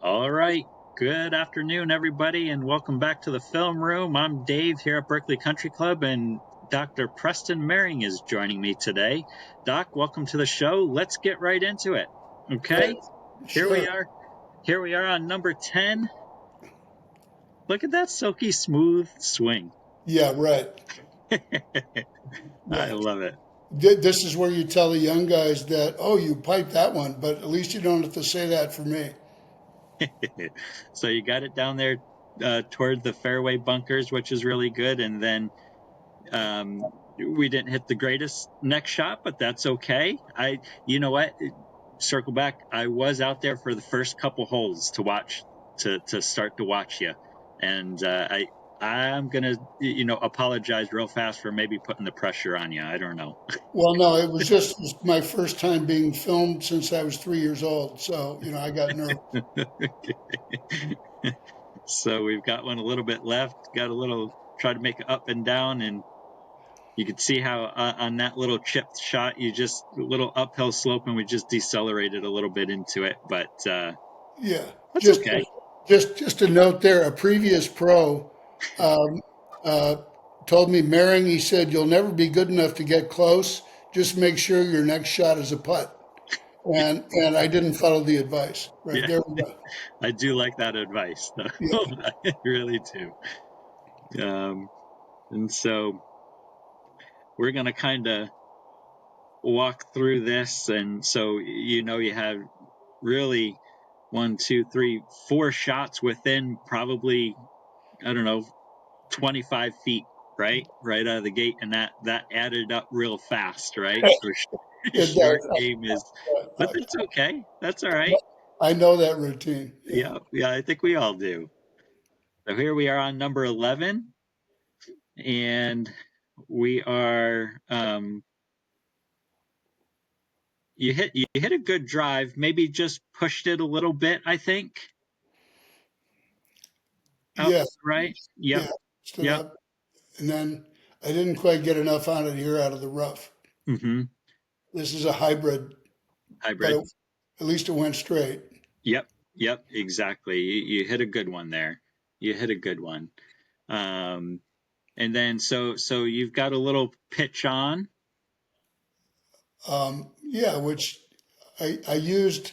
All right. Good afternoon, everybody, and welcome back to the film room. I'm Dave here at Berkeley Country Club, and Dr. Preston Maring is joining me today. Doc, welcome to the show. Let's get right into it. Okay. Here we Sure. are. Here we are on number 10. Look at that silky smooth swing. Yeah, right. I Yeah. love it. This is where you tell the young guys that, oh, you piped that one, but at least you don't have to say that for me. So you got it down there toward the fairway bunkers, which is really good. And then we didn't hit the greatest next shot, but that's okay. You know what? Circle back. I was out there for the first couple holes to watch, to start to watch you, and I'm gonna, apologize real fast for maybe putting the pressure on you. I don't know. Well, no, it was my first time being filmed since I was 3 years old. So, I got nervous. So we've got one a little bit left. Got a little try to make it up and down, and you could see how on that little chipped shot, you just a little uphill slope, and we just decelerated a little bit into it, but Yeah. that's Just, okay. just a note there, a previous pro um, uh, told me, Maring, he said, you'll never be good enough to get close. Just make sure your next shot is a putt. And I didn't follow the advice. Right Yeah, there we go. I do like that advice. Yeah. I really do. And so we're going to kind of walk through this. And so, you have really one, two, three, four shots within probably, I don't know, 25 feet, right? Right out of the gate. And that added up real fast, right? So It short does. game is, but that's okay. That's all right. I know that routine. Yeah. Yeah. Yeah. I think we all do. So here we are on number 11, and we are, you hit a good drive, maybe just pushed it a little bit, I think, out Yeah. to the right. Yep. Yeah. Stood Yep. up. And then I didn't quite get enough on it here out of the rough. Mm-hmm. This is a hybrid, but Hybrid. at least it went straight. Yep. Yep. Exactly. You hit a good one there. You hit a good one. Um, and then so you've got a little pitch on. Yeah, which I used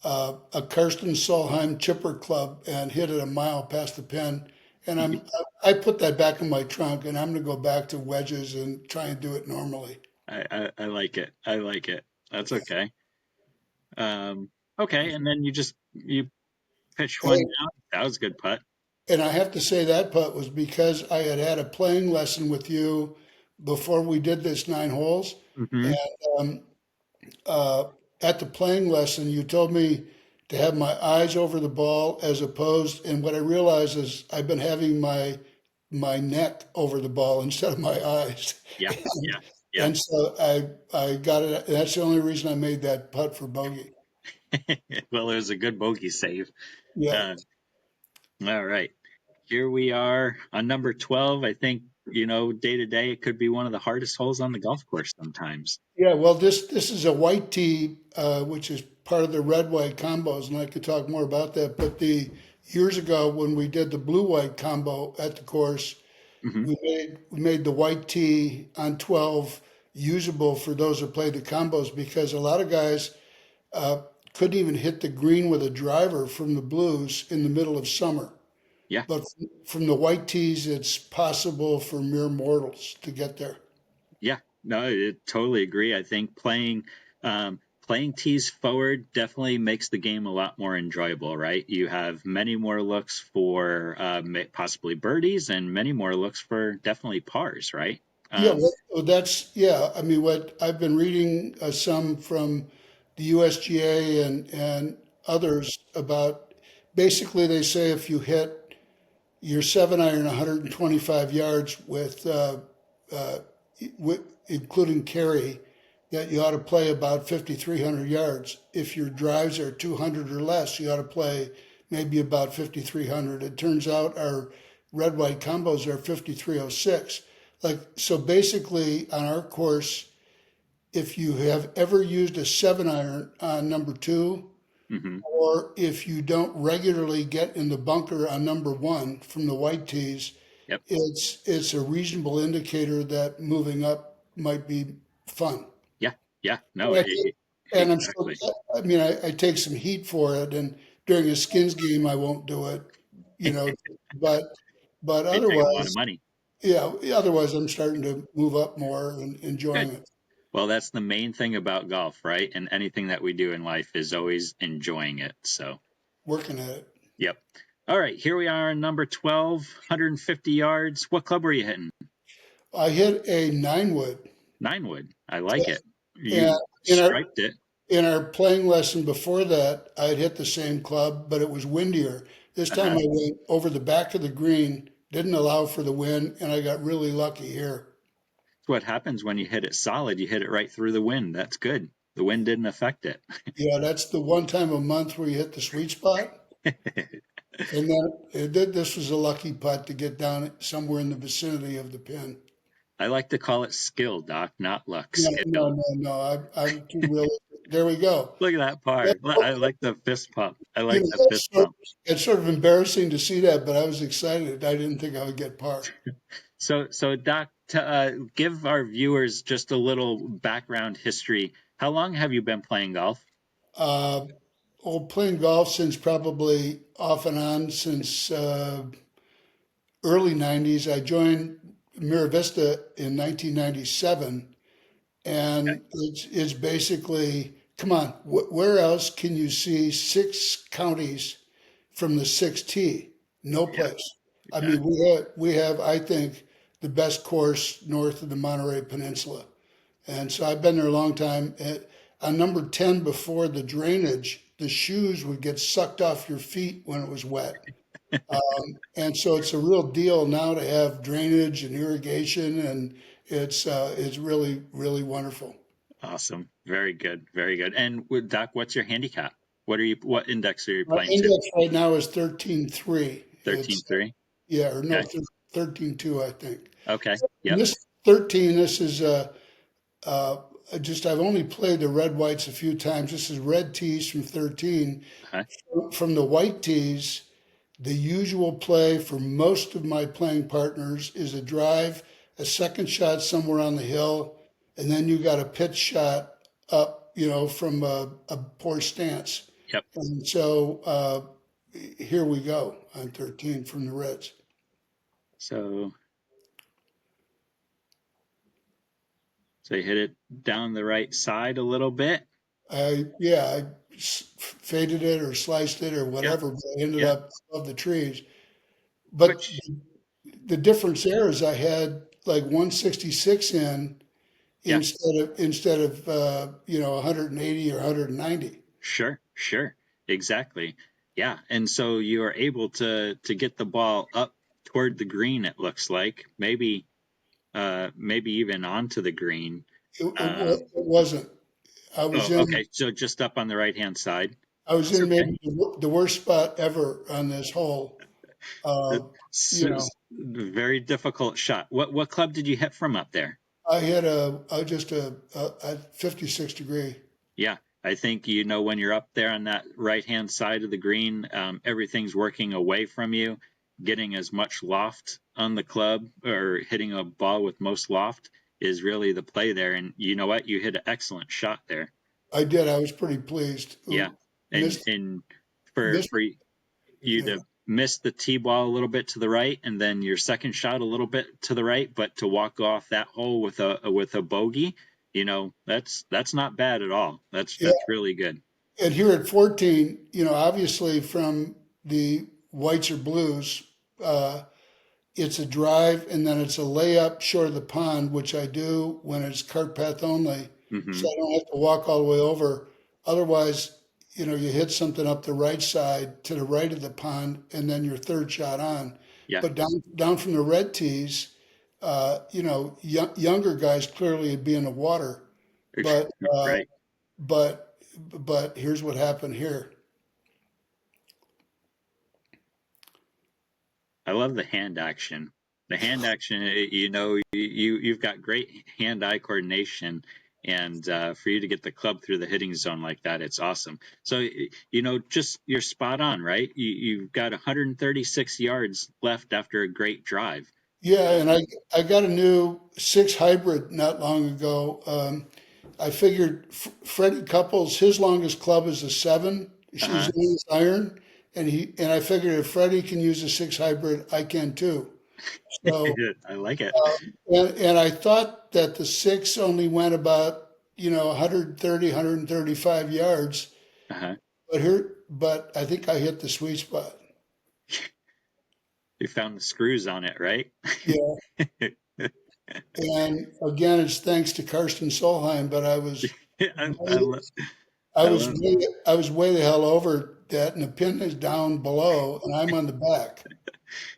a Karsten Solheim chipper club and hit it a mile past the pin. And I put that back in my trunk, and I'm going to go back to wedges and try and do it normally. I like it. I like it. That's okay. Okay, and then you pitch one Hey, down. That was a good putt. and I have to say that putt was because I had had a playing lesson with you before we did this 9 holes. Mm-hmm. And uh, at the playing lesson, you told me to have my eyes over the ball as opposed, and what I realized is I've been having my neck over the ball instead of my eyes. Yeah, yeah, yeah. And so I got it. That's the only reason I made that putt for bogey. Well, it was a good bogey save. Yeah. Uh, all right. Here we are on number 12. I think, day to day, it could be one of the hardest holes on the golf course sometimes. Yeah, well, this is a white tee, which is part of the red white combos, and I could talk more about that. But the years ago when we did the blue white combo at the course, Hmm. we made the white tee on 12 usable for those that play the combos because a lot of guys uh, couldn't even hit the green with a driver from the blues in the middle of summer. Yeah, But from the white tees, it's possible for mere mortals to get there. yeah. No, I totally agree. I think playing tees forward definitely makes the game a lot more enjoyable, right? You have many more looks for possibly birdies and many more looks for definitely pars, right? Yeah, Um, well, that's, yeah. I mean, what I've been reading some from the USGA and others about basically they say if you hit your 7 iron 125 yards uh, with including carry, that you ought to play about 5,300 yards. If your drives are 200 or less, you ought to play maybe about 5,300. It turns out our red white combos are 5,306. Like, so basically on our course, if you have ever used a 7 iron on number two, Hmm. or if you don't regularly get in the bunker on number one from the white tees, Yep. it's a reasonable indicator that moving up might be fun. Yeah. Yeah. No, And I take, and I'm still, exactly. I mean, I take some heat for it, and during a skins game, I won't do it, you know, but but They take a lot of otherwise, money. yeah, otherwise I'm starting to move up more and Good. enjoying it, Well, that's the main thing about golf, right? And anything that we do in life is always enjoying it. So, working at it. yep. All right, here we are on number 12, 150 yards. What club were you hitting? I hit a nine wood, Nine wood. I like it. and You in our striped it. in our playing lesson before that, I'd hit the same club, but it was windier. This time Uh-huh. I went over the back of the green, didn't allow for the wind, and I got really lucky here. What happens when you hit it solid? You hit it right through the wind. That's good. The wind didn't affect it. Yeah, that's the one time a month where you hit the sweet spot. And then this was a lucky putt to get down somewhere in the vicinity of the pin. I like to call it skill, Doc, not luck. No, no, Skill. no, no. I'm too realistic. There we go. Look at that That- par. I like the fist pump. I You like know, the fist pump. it's sort of embarrassing to see that, but I was excited. I didn't think I would get par. So Doc, give our viewers just a little background history. How long have you been playing golf? Uh, Playing golf since probably off and on since early 90s. I joined Mira Vista in 1997, Okay. and it's basically, come on, where else can you see six counties from the 6T? No Yeah. place. I Yeah. mean, we have, I think, the best course north of the Monterey Peninsula. And so I've been there a long time. On number 10, before the drainage, the shoes would get sucked off your feet when it was wet. And so it's a real deal now to have drainage and irrigation, and it's really, really wonderful. Awesome. Very good. Very good. And with Doc, what's your handicap? What index are you My playing to? index right now is 13.3. It's, 13.3. yeah, or no, Okay. 13.2, I think. Okay. And Yep. this 13, this is uh, I've only played the red whites a few times. This is red tees from 13. Uh-huh. From the white tees, the usual play for most of my playing partners is a drive, a second shot somewhere on the hill, and then you got a pitch shot up, from a poor stance. Yep. And so here we go on 13 from the Reds. So so you hit it down the right side a little bit. I faded it or sliced it or Yep. whatever, but I ended Yep. up above the trees. But Which, the difference there is I had like 166 in yeah, instead of 180 or 190. sure, sure. Exactly. Yeah. And so you are able to get the ball up toward the green, it looks like. Maybe even onto the green. It wasn't. I was Oh, in okay. So just up on the right hand side. I was That's in okay. maybe the worst spot ever on this hole. Uh, you know, Very difficult shot. What club did you hit from up there? I had just a 56 degree. Yeah, I think when you're up there on that right hand side of the green, everything's working away from you. Getting as much loft on the club or hitting a ball with most loft is really the play there. And you know what? You hit an excellent shot there. I did. I was pretty pleased. Yeah, Ooh, missed and for missed. for you Yeah, to miss the tee ball a little bit to the right, and then your second shot a little bit to the right, but to walk off that hole with a bogey, that's not bad at all. That's yeah. really good. And here at 14, obviously from the whites or blues, uh, it's a drive and then it's a layup short of the pond, which I do when it's cart path only, Hmm. so I don't have to walk all the way over. Otherwise, you hit something up the right side to the right of the pond, and then your third shot on. Yeah. But down from the red tees, younger guys clearly would be in the water, but uh, Right. but but here's what happened here. I love the hand action. The hand action, you've got great hand-eye coordination, And for you to get the club through the hitting zone like that, it's awesome. So, just you're spot on, right? You've got 136 yards left after a great drive. Yeah, and I got a new six hybrid not long ago. I figured Freddie Couples, his longest club is a seven. She's Uh-huh. in his iron, and I figured if Freddie can use a six hybrid, I can too. So, I like it. and I thought that the six only went about 130, 135 yards, Uh-huh. but I think I hit the sweet spot. You found the screws on it, right? Yeah, and again, it's thanks to Karsten Solheim, but I, I, lo- I I was love way, I was way the hell over that, and the pin is down below, and I'm on the back.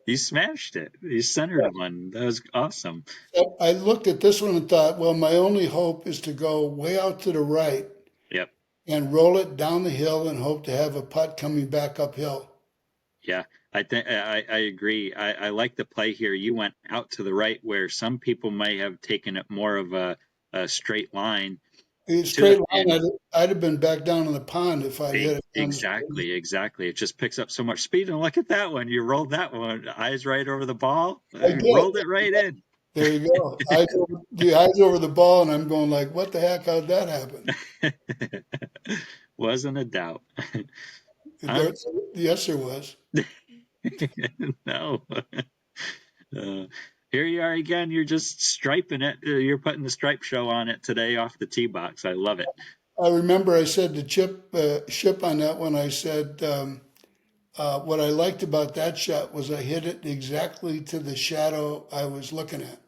You smashed it. You centered one. That was awesome. So I looked at this one and thought, well, my only hope is to go way out to the right Yep. and roll it down the hill and hope to have a putt coming back uphill. Yeah. I think I agree. I like the play here. You went out to the right where some people may have taken it more of a straight line A to the straight line, pin. I'd have been back down in the pond if I'd hit it down the street. Exactly. It just picks up so much speed. And look at that one. You rolled that one. Eyes right over the ball. I You did. rolled it right in. There you go. The eyes over the ball, and I'm going like, what the heck? How'd that happen? Wasn't a doubt. There, I'm yes, there was. no. Uh, here you are again. You're just striping it. You're putting the stripe show on it today off the tee box. I love it. I remember I said to Ship on that one, I said, what I liked about that shot was I hit it exactly to the shadow I was looking at.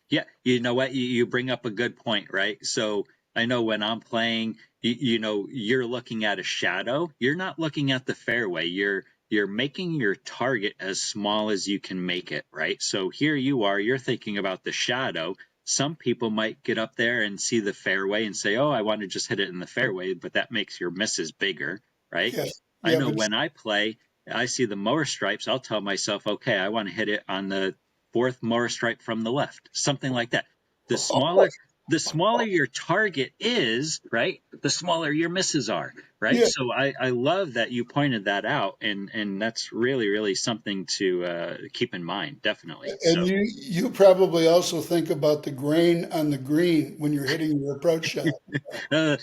Yeah, you know what? You bring up a good point, right? So I know when I'm playing, you're looking at a shadow. You're not looking at the fairway. You're making your target as small as you can make it, right? So here you are, you're thinking about the shadow. Some people might get up there and see the fairway and say, "Oh, I want to just hit it in the fairway," but that makes your misses bigger, right? Yeah, I yeah, know but when I play, I see the mower stripes, I'll tell myself, "Okay, I want to hit it on the fourth mower stripe from the left," something like that. The smaller the smaller your target is, right, the smaller your misses are, right? yeah, So I love that you pointed that out, and that's really, really something to keep in mind, definitely. and So you probably also think about the grain on the green when you're hitting your approach shot.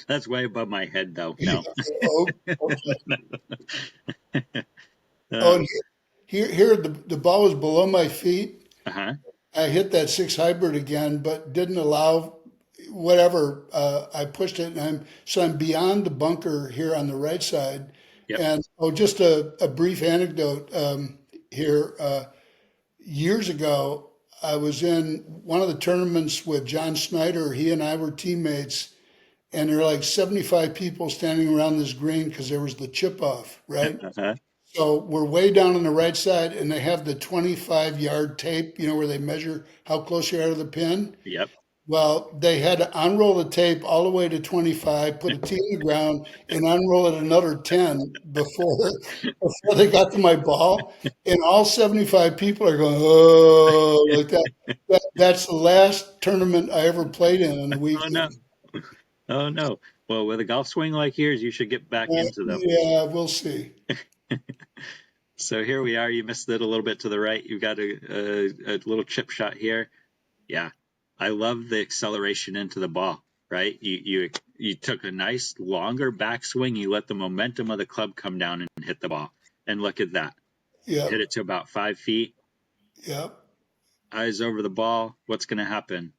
that's way above my head, though. Yeah, No. oh, okay. Oh, uh, and here the ball was below my feet. uh-huh. I hit that six hybrid again, but didn't allow whatever. I pushed it, and I'm beyond the bunker here on the right side. Yep. And oh, just a brief anecdote here. Years ago, I was in one of the tournaments with John Snyder. He and I were teammates, and there were like 75 people standing around this green because there was the chip off, right? Uh-huh. So we're way down on the right side, and they have the 25-yard tape, where they measure how close you are to the pin. Yep. Well, they had to unroll the tape all the way to 25, put a tee in the ground, and unroll it another 10 before they got to my ball. And all 75 people are going, oh, like that. That's the last tournament I ever played in the Oh no. weekend. Oh no. Well, with a golf swing like yours, you should get back into them. Yeah, we'll see. So here we are. You missed it a little bit to the right. You've got a little chip shot here. Yeah, I love the acceleration into the ball. Right, you took a nice longer backswing. You let the momentum of the club come down and hit the ball. And look at that. Hit Yep, it to about 5 feet. yep. Eyes over the ball. What's going to happen?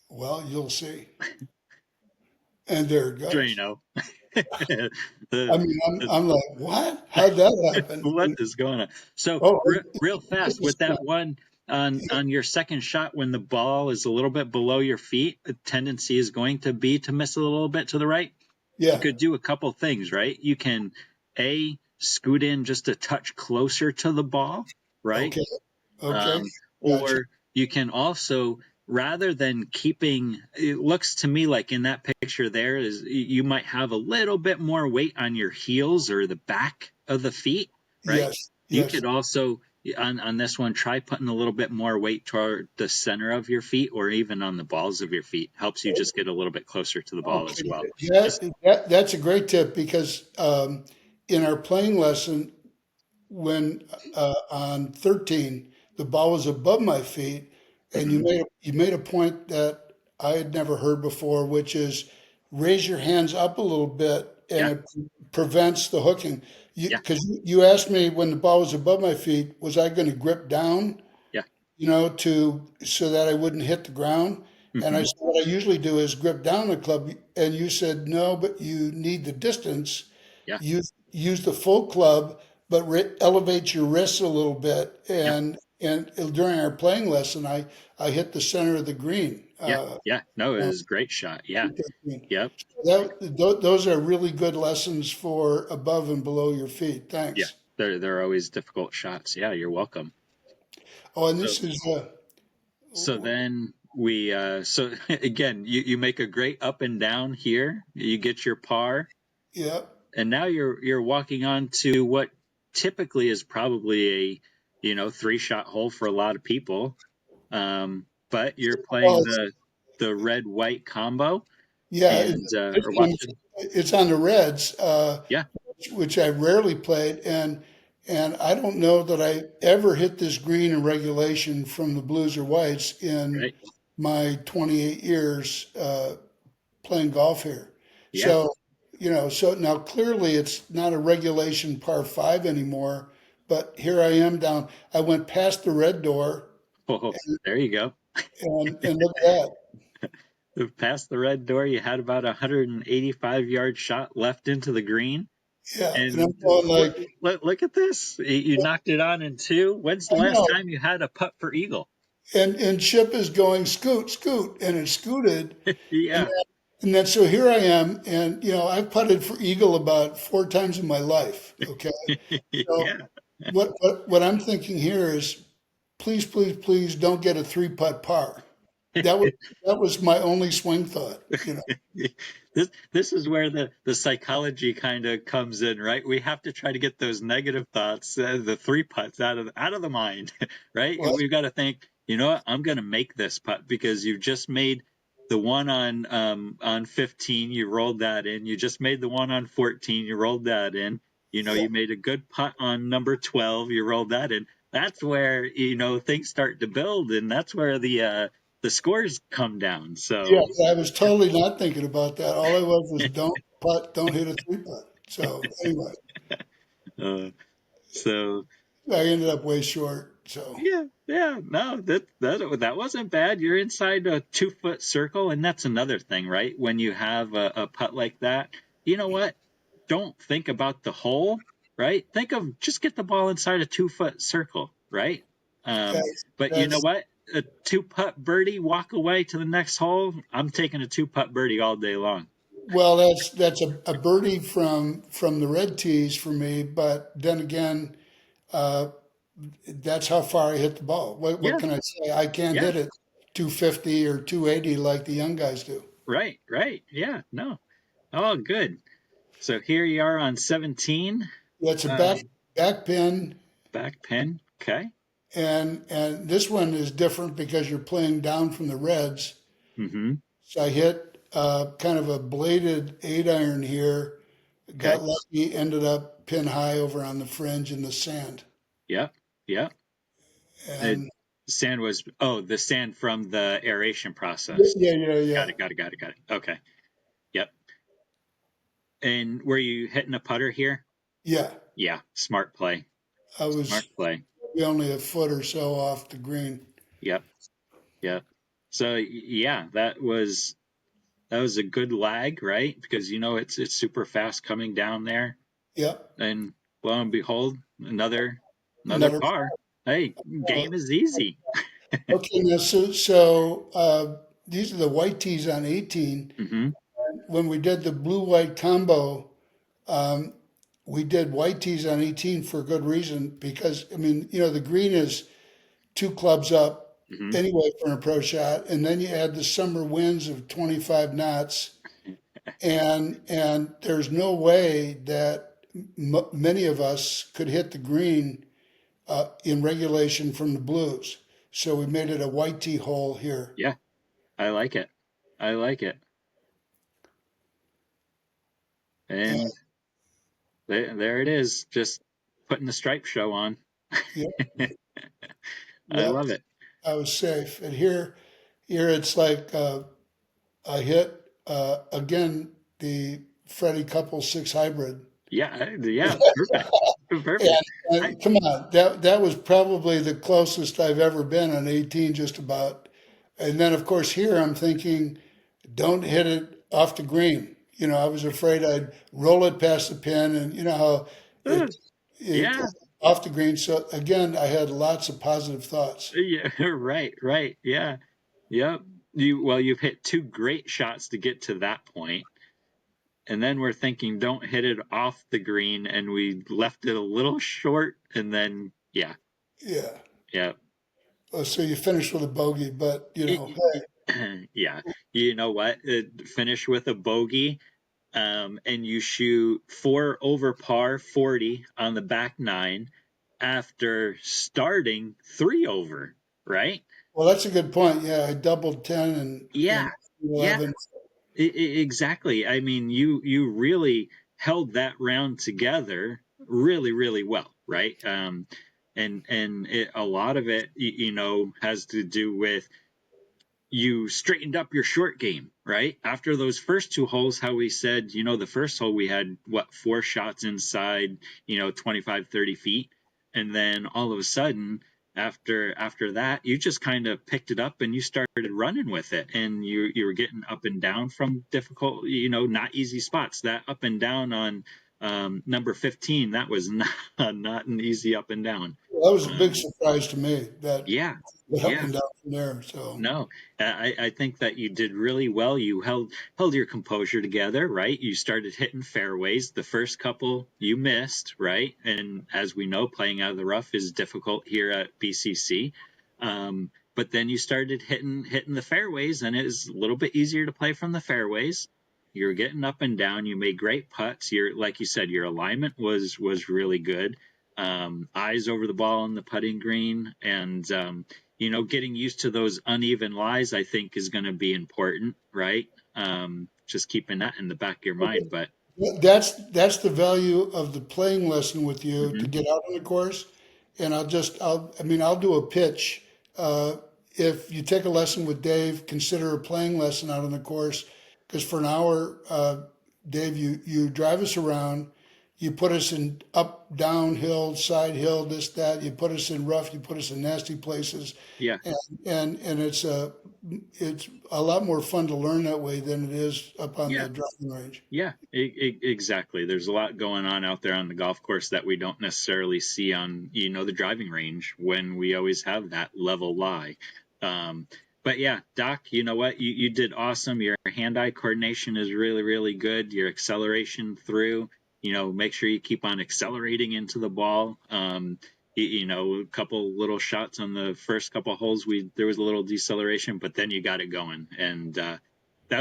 Well, you'll see. And there it goes. Drano. I the, mean, I'm, the I'm like, what? How'd that happen? what is going on? So Oh, real fast with that one on your second shot, when the ball is a little bit below your feet, the tendency is going to be to miss a little bit to the right. You yeah. could do a couple things, right? You can scoot in just a touch closer to the ball, right? Okay. Okay. Um, Gotcha. or you can also, rather than keeping, it looks to me like in that picture there is you might have a little bit more weight on your heels or the back of the feet, right? Yes. You Yes. could also on this one, try putting a little bit more weight toward the center of your feet or even on the balls of your feet. Helps you just get a little bit closer to the ball as Okay, well. Just that's a great tip because in our playing lesson, when on 13 the ball was above my feet, and mhm. you made a point that I had never heard before, which is raise your hands up a little bit, and Yeah, it prevents the hooking. yeah, Because you asked me when the ball was above my feet, was I going to grip down, yeah. to so that I wouldn't hit the ground? And I Hmm. said, what I usually do is grip down the club, and you said no, but you need the distance. Yeah, Use the full club, but elevate your wrists a little bit. yeah, And during our playing lesson, I hit the center of the green. yeah, yeah. No, it Um, was a great shot. Yeah, yep, those are really good lessons for above and below your feet. yeah. Thanks. They're always difficult shots. Yeah, you're welcome. Oh, and So this is so then we so again, you make a great up and down here. You get your par, yeah. and now you're walking on to what typically is probably a three shot hole for a lot of people. But you're playing Well, the red white combo yeah. and This or one's watching. it's on the Reds. Yeah, Which I rarely played, and I don't know that I ever hit this green in regulation from the Blues or Whites in right. my 28 years playing golf here. Yeah. So, so now clearly it's not a regulation par five anymore, but here I am down. I went past the red door, Oh, there you go. and look at that. Past the red door, you had about a 185-yard shot left into the green. Yeah, and I'm And going look, like, look at this. You knocked it on in two. When's the I last know. time you had a putt for eagle? And Chip is going scoot, scoot, and it scooted. And Yeah. And then so here I am, and I've putted for eagle about four times in my life. Okay, so Yeah. what I'm thinking here is, please, please, please don't get a three putt par. That was that was my only swing thought. This is where the psychology kind of comes in, right? We have to try to get those negative thoughts, the three putts out of the mind, right? Well, We've got to think, you know what? I'm going to make this putt because you've just made the one on 15, you rolled that in. You just made the one on 14, you rolled that in. yeah, You made a good putt on number 12, you rolled that in. That's where things start to build, and that's where the scores come down. yeah, So I was totally not thinking about that. All I was don't putt, don't hit a three putt. So anyway, Uh, so I ended up way short. So yeah, yeah, no, that wasn't bad. You're inside a 2 foot circle, and that's another thing, right? When you have a putt like that, you know what? Don't think about the hole, right? Think of just get the ball inside a 2 foot circle, right? Um, that's but you know that's what? A two putt birdie, walk away to the next hole. I'm taking a two putt birdie all day long. well, that's a birdie from the red tees for me. But then again, uh, that's how far I hit the ball. What Yeah, can I say? I can't yeah, hit it 250 or 280 like the young guys do. right, right, yeah, no, oh, good. So here you are on 17. That's a Um, back pin, back pin. Okay. and this one is different because you're playing down from the reds. Mm-hmm. So I hit kind of a bladed 8 iron here. Okay. Got lucky, ended up pin high over on the fringe in the sand. Yep. Yep. Uh, And sand was the sand from the aeration process. yeah, yeah, Got yeah, it. Got it. Got it. Got it. Okay. Yep. And were you hitting a putter here? yeah. Yeah. Smart play. I Smart was play. only a foot or so off the green. Yep. Yep. So yeah, that was a good lag, right? Because it's super fast coming down there, Yep. and lo and behold, another Another. par. Hey, Uh, game is easy. okay, now so these are the white tees on 18. Mm-hmm. When we did the blue white combo, um, we did white tees on 18 for a good reason because I mean, the green is two clubs up Mm-hmm. anyway for an approach shot, and then you add the summer winds of 25 knots, and there's no way that many of us could hit the green in regulation from the blues. So we made it a white tee hole here. Yeah, I like it. I like it. And And there it is, just putting the stripe show on. yep, I yep, love it. I was safe. And here it's like I hit again the Freddie Couple 6 hybrid. Yeah, yeah, perfect. And, Perfect. I, and come on, that was probably the closest I've ever been on 18, just about. And then of course here I'm thinking, don't hit it off the green. I was afraid I'd roll it past the pin, and you know how uh, it yeah, off the green. So again, I had lots of positive thoughts. yeah, right, right. Yeah. Yep. You've hit two great shots to get to that point, and then we're thinking don't hit it off the green, and we left it a little short, and then yeah, Yeah. yeah. So you finished with a bogey, but It, hey, yeah. You know what? Finish with a bogey, and you shoot 4 over par 40 on the back nine after starting 3 over, right? well, that's a good point. Yeah, I doubled 10 and Yeah, yeah, 11. exactly. I mean, you really held that round together really, really well, right? A lot of it, has to do with you straightened up your short game, right? After those first two holes, how we said, the first hole we had what, four shots inside, 25, 30 feet. And then all of a sudden, after that, you just kind of picked it up and you started running with it. And you were getting up and down from difficult, not easy spots. That up and down on number 15, that was not an easy up and down. Well, that was a big Um, surprise to me that yeah, went up yeah. and down from there. So No, I think that you did really well. You held your composure together, right? You started hitting fairways. The first couple you missed, right? And as we know, playing out of the rough is difficult here at BCC. But then you started hitting the fairways, and it was a little bit easier to play from the fairways. You were getting up and down. You made great putts. Like you said, your alignment was really good. Eyes over the ball on the putting green, and getting used to those uneven lies, I think, is going to be important, right? Just keeping that in the back of your mind. But that's the value of the playing lesson with you to mhm, get out on the course. And I'll do a pitch. Uh, if you take a lesson with Dave, consider a playing lesson out on the course. Because for an hour, Dave, you drive us around, you put us in up, down hill, side hill, this, that. You put us in rough, you put us in nasty places, yeah, and and it's a lot more fun to learn that way than it is up on yeah, the driving range. yeah, exactly. There's a lot going on out there on the golf course that we don't necessarily see on, the driving range when we always have that level lie. Um, but yeah, Doc, you know what? You did awesome. Your hand-eye coordination is really, really good. Your acceleration through, make sure you keep on accelerating into the ball. A couple little shots on the first couple holes, there was a little deceleration, but then you got it going. And that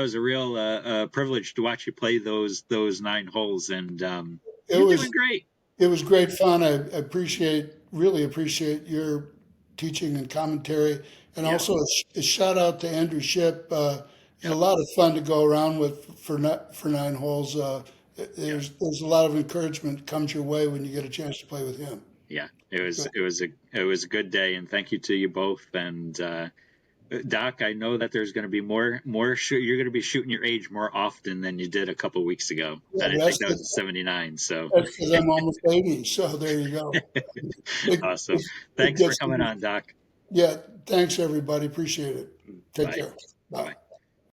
was a real privilege to watch you play those 9 holes, and It you're was doing great. it was great fun. Really appreciate your teaching and commentary, and Yeah, also a shout out to Andrew Ship. It's a yep, lot of fun to go around with for 9 holes. yep, There's a lot of encouragement comes your way when you get a chance to play with him. yeah. It was a good day, and thank you to you both. And Doc, I know that there's going to be more you're going to be shooting your age more often than you did a couple weeks ago, Yeah, and I think that's that was a 79. So that's because I'm almost 80. So there you go. It, awesome. it Thanks for gets coming on, Doc. yeah. Thanks everybody. Appreciate it. Take Bye. care. Bye. Bye. Bye.